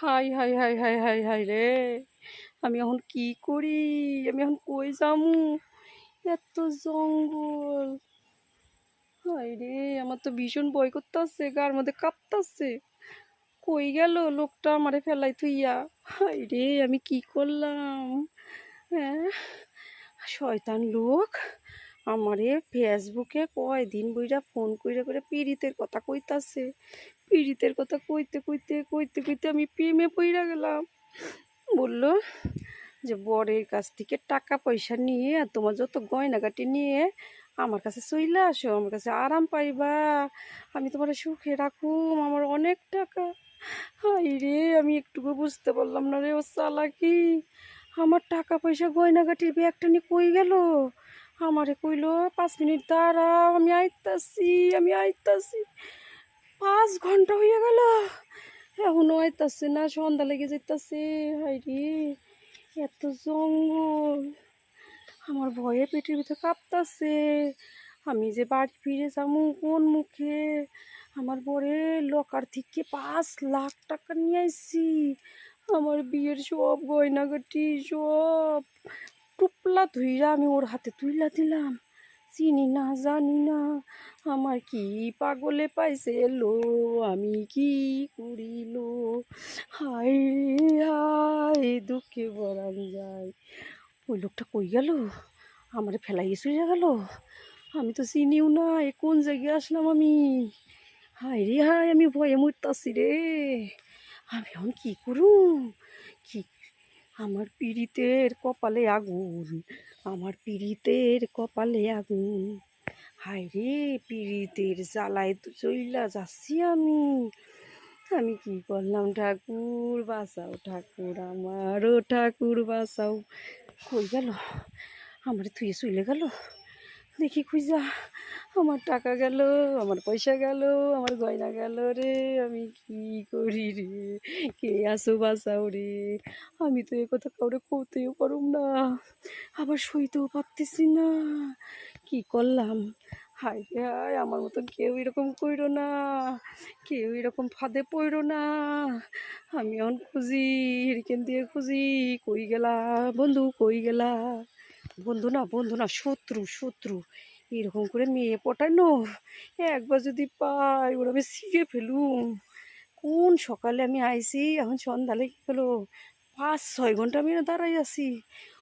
High high high high high high রে, আমি এখন কি করি? আমি এখন কই যামু? এত জঙ্গল! হাই রে, আমার তো ভীষণ ভয় করতেছে, গার মধ্যে কাঁপতাছে। কই গেল লোকটা আমারে ফেলাই থুইয়া? হাই রে, আমি কি করলাম? হ্যাঁ, শয়তান লোক আমারে ফেসবুকে কয়দিন বইরা ফোন কইরা করে পীড়িতের কথা কইতাছে। পীড়িতের কথা কইতে কইতে কইতে কইতে আমি প্রেমে পইড়া গেলাম। বলল যে বরের কাছ থেকে টাকা পয়সা নিয়ে আর তোমার যত গয়নাগাটি নিয়ে আমার কাছে চইলা আসো, আমার কাছে আরাম পাইবা, আমি তোমার সুখে রাখুম, আমার অনেক টাকা। হাই রে, আমি একটুকু বুঝতে পারলাম না রে ও চালাকি। আমার টাকা পয়সা গয়নাগাটির ব্যাগটা নিয়ে কই গেল? আমারে কইলো 5 মিনিট দাঁড়াও, আমি আইতাছি, আমি আইতাছি। 5 ঘন্টা হইয়া গেল, এখনো আইতাছে না, সন্ধ্যা লেগে যাইতাছে। হাই রে, এত জঙ্গল! আমার ভয়ে পেটের ভিতর কাঁপতাছে। আমি যে বাড়ি ফিরে যাবো কোন মুখে? আমার বরে লকার থেকে 5 লাখ টাকা নিয়ে আইছি। আমার বিয়ের সব গয়নাগাটি সব টুপলা ধুইরা আমি ওর হাতে তুইলা দিলাম। চিনি না জানি না, আমার কি পাগলে পাইছে লো, আমি কি করিল? হায় রে হায়, দুঃখে বরান যায়। ওই লোকটা কই গেল? আমারে ফেলাইয়া চইলা গেল। আমি তো চিনিও না, এ কোন জায়গায় আসলাম আমি? হায় রে হায়, আমি ভয়ে মরতাছি রে। আমি এখন কি করুম? কি, আমার পীড়িতের কপালে আগুন, আমার পীড়িতের কপালে আগুন। হায় রে, পীড়িতের জ্বালায় তো চইলা যাচ্ছি আমি। আমি কি করলাম? ঠাকুর বাঁচাও, ঠাকুর আমারও ঠাকুর বাঁচাও। কই গেল? আমার থুয়ে চলে গেল। দেখি খুঁজা, আমার টাকা গেল, আমার পয়সা গেল, আমার গয়না গেল রে। আমি কি করি রে? কে আসো বাঁচাও রে। আমি তো এ কথা কাউরে কইতেও পারুম না, আবার সইতেও পারতেছি না। কি করলাম? হায় রে হায়, আমার মতন কেউ এরকম কইরো না, কেউ এরকম ফাঁদে পড়ো না। আমি এখন খুঁজি, হেরিকেন দিয়ে খুঁজি। কই গেলা বন্ধু, কই গেলা? বন্ধু না, বন্ধু না, শত্রু, শত্রু। এরকম করে মেয়ে পটানো একবার যদি পাই, ওরা আমি ছিঁড়ে ফেলুম। কোন সকালে আমি আইছি, এখন সন্ধ্যা লেগে গেল। 5-6 ঘন্টা আমি দাঁড়াই আছি।